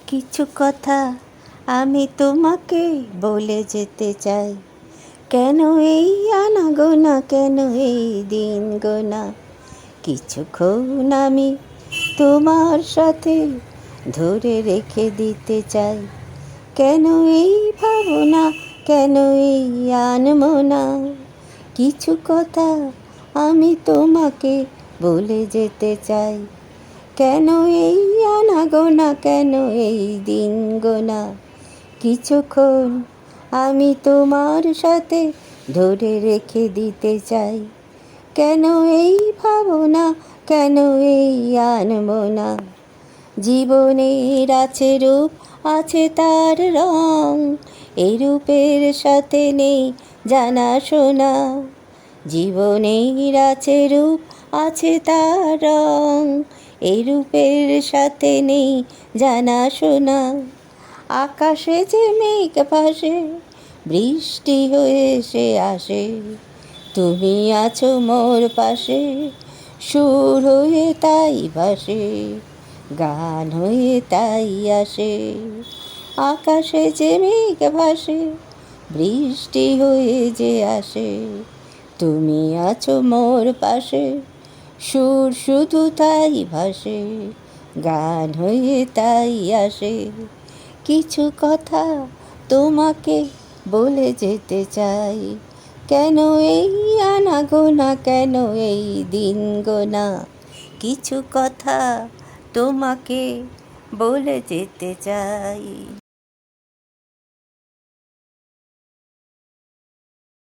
কিছু কথা আমি তোমাকে বলে যেতে চাই। কেন এই আনাগোনা, কেন এই দিন গোনা? কিছুক্ষণ আমি তোমার সাথে ধরে রেখে দিতে চাই। কেন এই ভাবনা, কেন এই আনমনা? কিছু কথা আমি তোমাকে বলে যেতে চাই। কেন এই আনাগোনা, কেন এই দিন গোনা? কিছুক্ষণ আমি তোমার সাথে ধরে রেখে দিতে চাই। কেন এই ভাবনা, কেন এই আনমনা? জীবনের আছে রূপ, আছে তার রং, এই রূপের সাথে নেই জানা শোনা। জীবনের আছে রূপ, আছে তার রং, এই রূপের সাথে নেই জানা শোনা। আকাশে যে মেঘ ভাসে, বৃষ্টি হয়ে সে আসে, তুমি আছো মোর পাশে, সুর হয়ে তাই ভাসে, গান হয়ে তাই আসে। আকাশে যে মেঘ ভাসে, বৃষ্টি হয়ে যে আসে, তুমি আছো মোর পাশে, সুর শুধু তাই ভাসে, গান হয়ে তাই আসে। কিছু কথা তোমাকে বলে যেতে চাই। কেন এই আনাগোনা, কেন এই দিন গোনা? কিছু কথা তোমাকে বলে যেতে চাই।